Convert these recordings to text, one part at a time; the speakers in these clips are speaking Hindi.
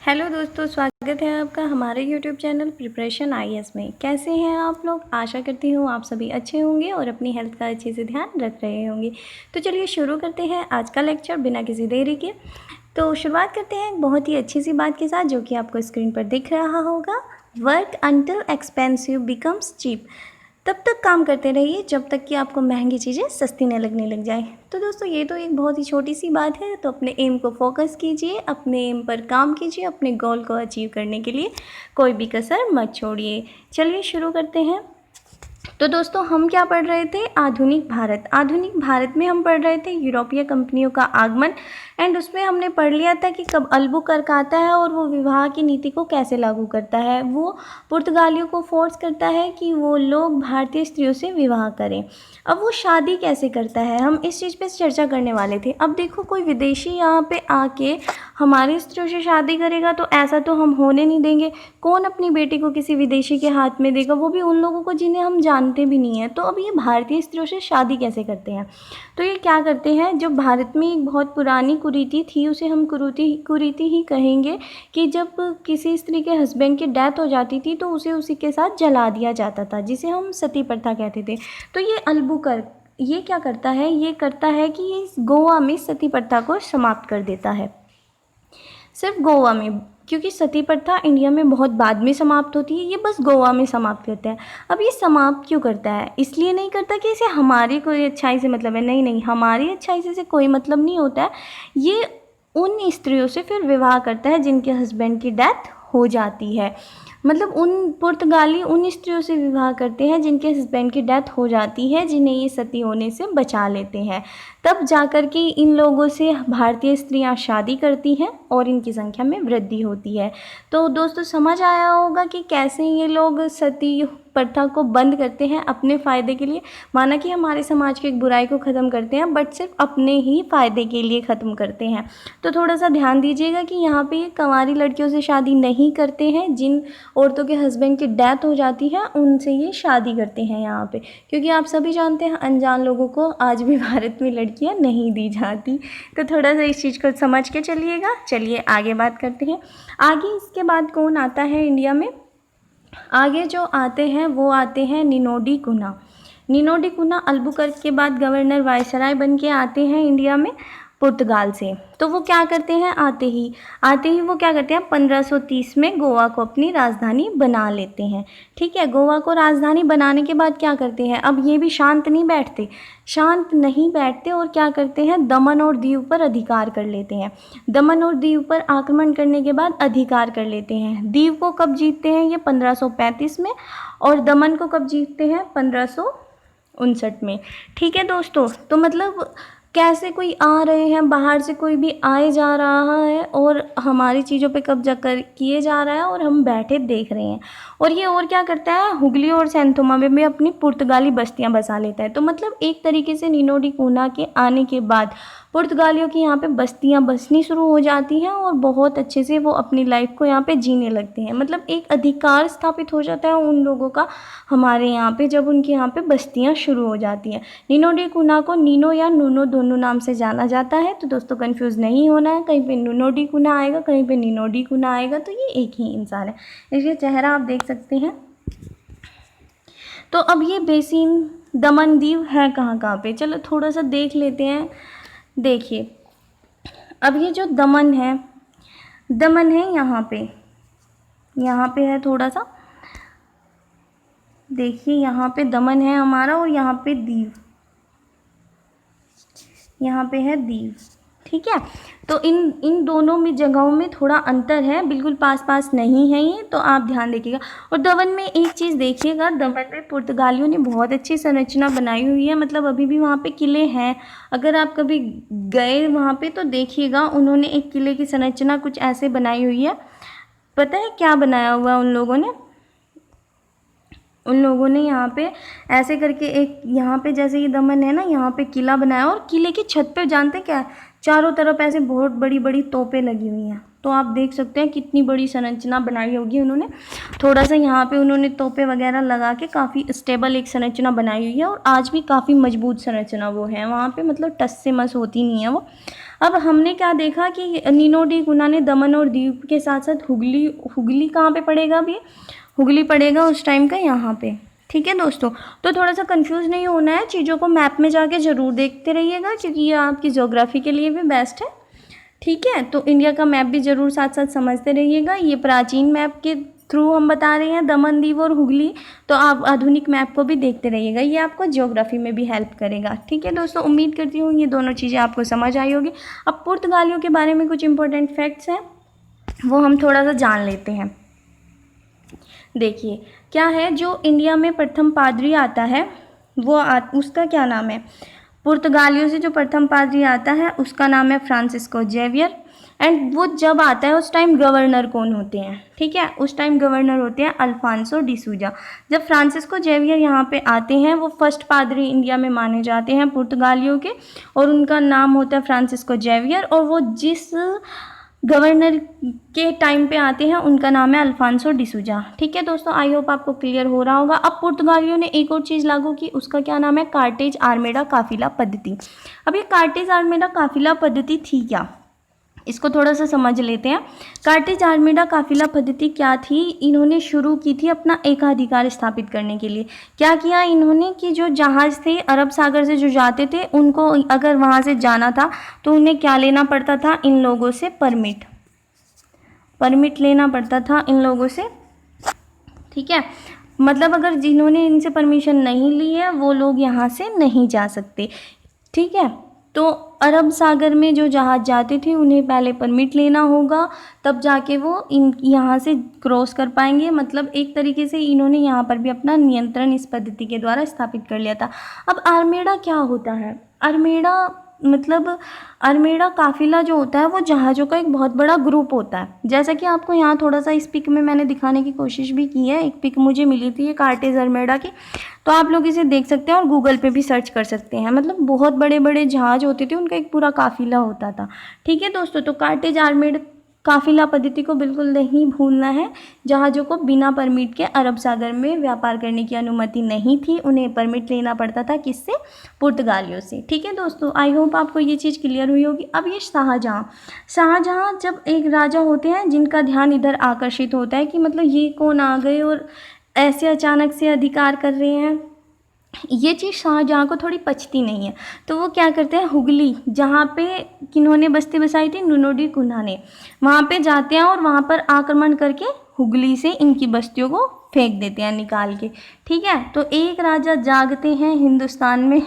हेलो दोस्तों, स्वागत है आपका हमारे यूट्यूब चैनल प्रिपरेशन आईएएस में। कैसे हैं आप लोग? आशा करती हूँ आप सभी अच्छे होंगे और अपनी हेल्थ का अच्छे से ध्यान रख रहे होंगे। तो चलिए शुरू करते हैं आज का लेक्चर बिना किसी देरी के। तो शुरुआत करते हैं एक बहुत ही अच्छी सी बात के साथ, जो कि आपको स्क्रीन पर दिख रहा होगा। Work until expensive becomes cheap. तब तक काम करते रहिए जब तक कि आपको महंगी चीज़ें सस्ती न लगने लग जाए। तो दोस्तों, ये तो एक बहुत ही छोटी सी बात है। तो अपने एम को फोकस कीजिए, अपने एम पर काम कीजिए, अपने गोल को अचीव करने के लिए कोई भी कसर मत छोड़िए। चलिए शुरू करते हैं। तो दोस्तों, हम क्या पढ़ रहे थे? आधुनिक भारत। आधुनिक भारत में हम पढ़ रहे थे यूरोपीय कंपनियों का आगमन, एंड उसमें हमने पढ़ लिया था कि कब अल्बुकर्क आता है और वो विवाह की नीति को कैसे लागू करता है। वो पुर्तगालियों को फोर्स करता है कि वो लोग भारतीय स्त्रियों से विवाह करें। अब वो शादी कैसे करता है, हम इस चीज़ पे चर्चा करने वाले थे। अब देखो, कोई विदेशी यहाँ पे आके हमारी स्त्रियों से शादी करेगा तो ऐसा तो हम होने नहीं देंगे। कौन अपनी बेटी को किसी विदेशी के हाथ में देगा, वो भी उन लोगों को जिन्हें हम जानते भी नहीं हैं। तो अब ये भारतीय स्त्रियों से शादी कैसे करते हैं? तो ये क्या करते हैं, जो भारत में एक बहुत पुरानी कुरीति थी, उसे हम कुरीति ही कहेंगे, कि जब किसी स्त्री के हस्बैंड की डेथ हो जाती थी तो उसे उसी के साथ जला दिया जाता था, जिसे हम सती प्रथा कहते थे। तो ये अल्बुकर्क ये क्या करता है? ये करता है कि ये गोवा में सती प्रथा को समाप्त कर देता है। सिर्फ गोवा में, क्योंकि सती प्रथा इंडिया में बहुत बाद में समाप्त होती है, ये बस गोवा में समाप्त करता है। अब ये समाप्त क्यों करता है? इसलिए नहीं करता कि इसे हमारी कोई अच्छाई से मतलब है, नहीं, हमारी अच्छाई से कोई मतलब नहीं होता है। ये उन स्त्रियों से फिर विवाह करता है जिनके हस्बैंड की डेथ हो जाती है। मतलब उन पुर्तगाली उन स्त्रियों से विवाह करते हैं जिनके हस्बैंड की डेथ हो जाती है, जिन्हें ये सती होने से बचा लेते हैं। तब जाकर के इन लोगों से भारतीय स्त्रियां शादी करती हैं और इनकी संख्या में वृद्धि होती है। तो दोस्तों, समझ आया होगा कि कैसे ये लोग सती प्रथा को बंद करते हैं अपने फ़ायदे के लिए। माना कि हमारे समाज की एक बुराई को ख़त्म करते हैं, बट सिर्फ अपने ही फ़ायदे के लिए ख़त्म करते हैं। तो थोड़ा सा ध्यान दीजिएगा कि यहाँ पे ये कंवारी लड़कियों से शादी नहीं करते हैं। जिन औरतों के हस्बैंड की डेथ हो जाती है उनसे ये शादी करते हैं यहाँ पे, क्योंकि आप सभी जानते हैं अनजान लोगों को आज भी भारत में लड़कियाँ नहीं दी जाती। तो थोड़ा सा इस चीज़ को समझ के चलिएगा। चलिए आगे बात करते हैं। आगे इसके बाद कौन आता है इंडिया में? आगे जो आते हैं वो आते हैं निनोडी कुना। निनोडी कुना अल्बुकर्क के बाद गवर्नर वायसराय बन के आते हैं इंडिया में पुर्तगाल से। तो वो क्या करते हैं? आते ही वो क्या करते हैं, 1530 में गोवा को अपनी राजधानी बना लेते हैं। ठीक है, गोवा को राजधानी बनाने के बाद क्या करते हैं? अब ये भी शांत नहीं बैठते और क्या करते हैं, दमन और दीव पर अधिकार कर लेते हैं। दमन और दीव पर आक्रमण करने के बाद अधिकार कर लेते हैं। दीव को कब जीतते हैं? ये 1535 में, और दमन को कब जीतते हैं? 1559 में। ठीक है दोस्तों, तो मतलब कैसे कोई आ रहे हैं बाहर से, कोई भी आए जा रहा है और हमारी चीज़ों पे कब्जा कर किए जा रहा है और हम बैठे देख रहे हैं। और ये और क्या करता है, हुगली और सैंथोमा में भी अपनी पुर्तगाली बस्तियां बसा लेता है। तो मतलब एक तरीके से निनोडी कुना के आने के बाद पुर्तगालियों की यहाँ पे बस्तियां बसनी शुरू हो जाती हैं और बहुत अच्छे से वो अपनी लाइफ को यहाँ पे जीने लगते हैं। मतलब एक अधिकार स्थापित हो जाता है उन लोगों का हमारे यहाँ पे, जब उनके यहाँ पे बस्तियां शुरू हो जाती हैं। निनोडी कुना को नीनो या नूनो दोनों नाम से जाना जाता है। तो दोस्तों, कंफ्यूज नहीं होना है, कहीं पे निनोडी कुना आएगा, कहीं पे निनोडी कुना आएगा, तो ये एक ही इंसान है। इसलिए चेहरा आप देख सकते हैं। तो अब ये बेसिन दमन दीव है कहाँ पे, चलो थोड़ा सा देख लेते हैं। देखिए, अब ये जो दमन है यहाँ पे है। थोड़ा सा देखिए, यहाँ पे दमन है हमारा और यहाँ पे है दीव। ठीक है, तो इन दोनों में जगहों में थोड़ा अंतर है, बिल्कुल पास नहीं है ये, तो आप ध्यान रखिएगा। और दमन में एक चीज़ देखिएगा, दमन में पुर्तगालियों ने बहुत अच्छी संरचना बनाई हुई है। मतलब अभी भी वहाँ पे किले हैं। अगर आप कभी गए वहाँ पे तो देखिएगा, उन्होंने एक किले की संरचना कुछ ऐसे बनाई हुई है। पता है क्या बनाया हुआ है उन लोगों ने यहाँ पे ऐसे करके एक, यहाँ पे जैसे ये दमन है ना, यहाँ पे किला बनाया, और किले की छत पे जानते क्या है, चारों तरफ ऐसे बहुत बड़ी बड़ी तोपें लगी हुई हैं। तो आप देख सकते हैं कितनी बड़ी संरचना बनाई होगी उन्होंने। थोड़ा सा यहाँ पे उन्होंने तोपें वगैरह लगा के काफ़ी स्टेबल एक संरचना बनाई हुई है, और आज भी काफ़ी मजबूत संरचना वो है वहाँ पे, मतलब टस से मस होती नहीं है वो। अब हमने क्या देखा कि नीनो डी गुना ने दमन और दीव के साथ साथ हुगली कहाँ पे पड़ेगा अभी, हुगली पड़ेगा उस टाइम का यहाँ पे। ठीक है दोस्तों, तो थोड़ा सा कंफ्यूज नहीं होना है, चीज़ों को मैप में जाके ज़रूर देखते रहिएगा क्योंकि ये आपकी ज्योग्राफी के लिए भी बेस्ट है। ठीक है, तो इंडिया का मैप भी ज़रूर साथ साथ समझते रहिएगा। ये प्राचीन मैप के थ्रू हम बता रहे हैं दमन दीव और हुगली, तो आप आधुनिक मैप को भी देखते रहिएगा, ये आपको ज्योग्राफी में भी हेल्प करेगा। ठीक है दोस्तों, उम्मीद करती हूँ ये दोनों चीज़ें आपको समझ आई होगी। अब पुर्तगालियों के बारे में कुछ इंपॉर्टेंट फैक्ट्स हैं, वो हम थोड़ा सा जान लेते हैं। देखिए क्या है, जो इंडिया में प्रथम पादरी आता है उसका क्या नाम है, पुर्तगालियों से जो प्रथम पादरी आता है उसका नाम है फ्रांसिस्को जेवियर। एंड वो जब आता है उस टाइम गवर्नर कौन होते हैं, ठीक है, उस टाइम गवर्नर होते हैं अल्फांसो डिसूजा। जब फ्रांसिस्को जेवियर यहाँ पे आते हैं, वो फर्स्ट पादरी इंडिया में माने जाते हैं पुर्तगालियों के, और उनका नाम होता है फ्रांसिस्को जेवियर, और वो जिस गवर्नर के टाइम पे आते हैं उनका नाम है अल्फांसो डिसूजा। ठीक है दोस्तों, आई होप आपको क्लियर हो रहा होगा। अब पुर्तगालियों ने एक और चीज़ लागू की, उसका क्या नाम है, कार्टेज आर्मेडा काफिला पद्धति। अब ये कार्टेज आर्मेडा काफिला पद्धति थी क्या, इसको थोड़ा सा समझ लेते हैं। कार्टेज आर्मेडा काफिला पद्धति क्या थी, इन्होंने शुरू की थी अपना एकाधिकार स्थापित करने के लिए। क्या किया इन्होंने कि जो जहाज़ थे अरब सागर से जो जाते थे, उनको अगर वहाँ से जाना था तो उन्हें क्या लेना पड़ता था, इन लोगों से परमिट लेना पड़ता था इन लोगों से। ठीक है, मतलब अगर जिन्होंने इनसे परमिशन नहीं ली है वो लोग यहाँ से नहीं जा सकते। ठीक है, तो अरब सागर में जो जहाज़ जाते थे उन्हें पहले परमिट लेना होगा, तब जाके वो यहाँ से क्रॉस कर पाएंगे। मतलब एक तरीके से इन्होंने यहाँ पर भी अपना नियंत्रण इस पद्धति के द्वारा स्थापित कर लिया था। अब आर्मेडा क्या होता है, आर्मेडा काफिला जो होता है वो जहाज़ों का एक बहुत बड़ा ग्रुप होता है। जैसा कि आपको यहाँ थोड़ा सा इस पिक में मैंने दिखाने की कोशिश भी की है, एक पिक मुझे मिली थी ये कार्टेज आर्मेडा की, तो आप लोग इसे देख सकते हैं और गूगल पे भी सर्च कर सकते हैं। मतलब बहुत बड़े बड़े जहाज़ होते थे, उनका एक पूरा काफिला होता था। ठीक है दोस्तों, तो कार्टेज आर्मेडा काफिला पद्धति को बिल्कुल नहीं भूलना है। जहाज़ों को बिना परमिट के अरब सागर में व्यापार करने की अनुमति नहीं थी, उन्हें परमिट लेना पड़ता था, किससे, पुर्तगालियों से। ठीक है दोस्तों, आई होप आपको ये चीज़ क्लियर हुई होगी। अब ये शाहजहाँ जब एक राजा होते हैं जिनका ध्यान इधर आकर्षित होता है कि मतलब ये कौन आ गए और ऐसे अचानक से अधिकार कर रहे हैं, ये चीज़ शाहजहाँ को थोड़ी पचती नहीं है, तो वो क्या करते हैं, हुगली जहाँ पे किन्होंने बस्ती बसाई थी, नीनो डी गुना ने, वहाँ पे जाते हैं और वहाँ पर आक्रमण करके हुगली से इनकी बस्तियों को फेंक देते हैं निकाल के। ठीक है, तो एक राजा जागते हैं हिंदुस्तान में,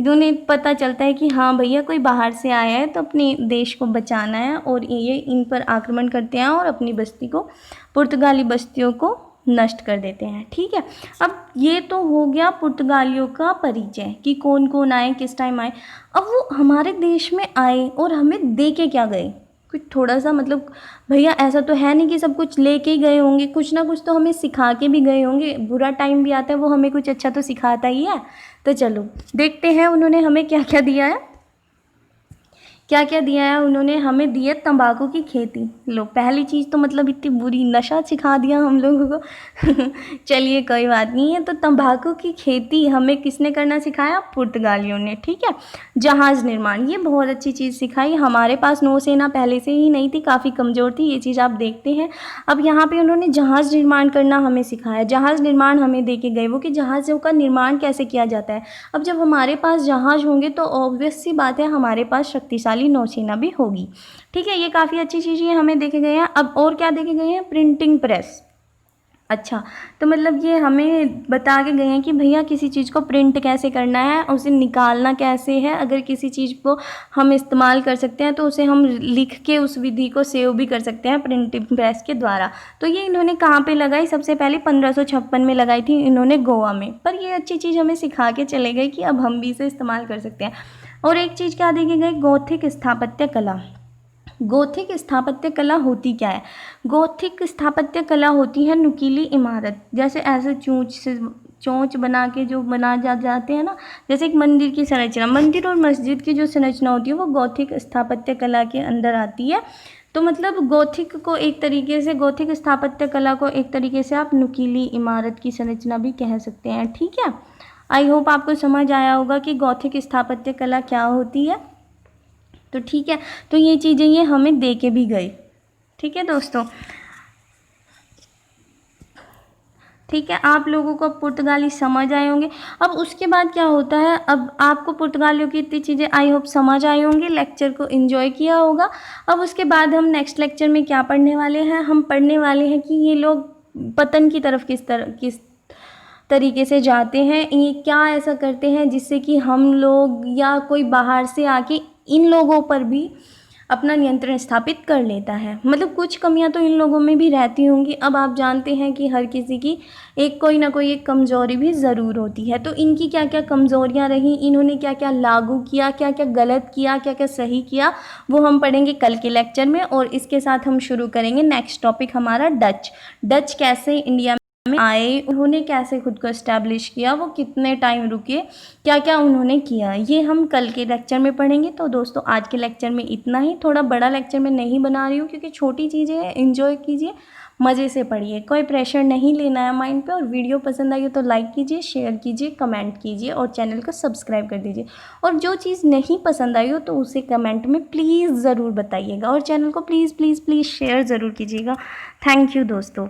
उन्हें पता चलता है कि हाँ भैया कोई बाहर से आया है तो अपने देश को बचाना है, और ये इन पर आक्रमण करते हैं और अपनी बस्ती को, पुर्तगाली बस्तियों को नष्ट कर देते हैं। ठीक है, अब ये तो हो गया पुर्तगालियों का परिचय कि कौन कौन आए, किस टाइम आए। अब वो हमारे देश में आए और हमें दे के क्या गए, कुछ थोड़ा सा, मतलब भैया ऐसा तो है नहीं कि सब कुछ लेके ही गए होंगे, कुछ ना कुछ तो हमें सिखा के भी गए होंगे। बुरा टाइम भी आता है, वो हमें कुछ अच्छा तो सिखाता ही है। तो चलो देखते हैं उन्होंने हमें क्या क्या दिया है। क्या क्या दिया है उन्होंने हमें, दिए तंबाकू की खेती। लो, पहली चीज़ तो मतलब इतनी बुरी, नशा सिखा दिया हम लोगों को चलिए कोई बात नहीं है। तो तंबाकू की खेती हमें किसने करना सिखाया, पुर्तगालियों ने। ठीक है, जहाज़ निर्माण, ये बहुत अच्छी चीज़ सिखाई। हमारे पास नौसेना पहले से ही नहीं थी, काफ़ी कमज़ोर थी, ये चीज़ आप देखते हैं। अब यहाँ पे उन्होंने जहाज़ निर्माण करना हमें सिखाया, जहाज़ निर्माण हमें दे के गए, वो कि जहाज़ों का निर्माण कैसे किया जाता है। अब जब हमारे पास जहाज़ होंगे तो ऑब्वियस सी बात है हमारे पास शक्तिशाली नौसेना भी होगी। ठीक है, ये काफ़ी अच्छी चीज़ें हमें देखे गए हैं। अब और क्या देखे गए हैं, प्रिंटिंग प्रेस। अच्छा, तो मतलब ये हमें बता के गए हैं कि भैया किसी चीज़ को प्रिंट कैसे करना है, उसे निकालना कैसे है। अगर किसी चीज़ को हम इस्तेमाल कर सकते हैं तो उसे हम लिख के उस विधि को सेव भी कर सकते हैं प्रिंटिंग प्रेस के द्वारा। तो ये इन्होंने कहाँ पे लगाई, सबसे पहले 1556 में लगाई थी इन्होंने गोवा में। पर ये अच्छी चीज़ हमें सिखा के चले गए कि अब हम भी इसे इस्तेमाल कर सकते हैं। और एक चीज़ क्या देखी गई, गौथिक स्थापत्य कला। गोथिक स्थापत्य कला होती क्या है, गोथिक स्थापत्य कला होती है नुकीली इमारत, जैसे ऐसे चोंच बना के जो जाते हैं ना, जैसे एक मंदिर की संरचना, मंदिर और मस्जिद की जो संरचना होती है वो गौथिक स्थापत्य कला के अंदर आती है। तो मतलब गोथिक को एक तरीके से, गोथिक स्थापत्य कला को एक तरीके से आप नुकीली इमारत की संरचना भी कह सकते हैं। ठीक है, आई होप आपको समझ आया होगा कि गौथिक स्थापत्य कला क्या होती है। तो ठीक है, तो ये चीज़ें ये हमें दे के भी गए। ठीक है दोस्तों, ठीक है, आप लोगों को पुर्तगाली समझ आए होंगे। अब उसके बाद क्या होता है, अब आपको पुर्तगालियों की इतनी चीज़ें आई होप समझ आई होंगी, लेक्चर को एंजॉय किया होगा। अब उसके बाद हम नेक्स्ट लेक्चर में क्या पढ़ने वाले हैं, हम पढ़ने वाले हैं कि ये लोग पतन की तरफ किस तरीके से जाते हैं, ये क्या ऐसा करते हैं जिससे कि हम लोग या कोई बाहर से आके इन लोगों पर भी अपना नियंत्रण स्थापित कर लेता है। मतलब कुछ कमियां तो इन लोगों में भी रहती होंगी। अब आप जानते हैं कि हर किसी की एक कोई ना कोई एक कमज़ोरी भी ज़रूर होती है, तो इनकी क्या क्या कमज़ोरियां रही, इन्होंने क्या क्या लागू किया, क्या क्या गलत किया, क्या क्या सही किया, वो हम पढ़ेंगे कल के लेक्चर में। और इसके साथ हम शुरू करेंगे नेक्स्ट टॉपिक हमारा डच कैसे इंडिया में आए, उन्होंने कैसे खुद को इस्टेब्लिश किया, वो कितने टाइम रुके, क्या क्या उन्होंने किया, ये हम कल के लेक्चर में पढ़ेंगे। तो दोस्तों आज के लेक्चर में इतना ही, थोड़ा बड़ा लेक्चर मैं नहीं बना रही हूँ क्योंकि छोटी चीज़ें हैं, एंजॉय कीजिए, मज़े से पढ़िए, कोई प्रेशर नहीं लेना है माइंड पे। और वीडियो पसंद आई हो तो लाइक कीजिए, शेयर कीजिए, कमेंट कीजिए और चैनल को सब्सक्राइब कर दीजिए। और जो चीज़ नहीं पसंद आई हो तो उसे कमेंट में प्लीज़ ज़रूर बताइएगा और चैनल को प्लीज़ प्लीज़ प्लीज़ शेयर ज़रूर कीजिएगा। थैंक यू दोस्तों।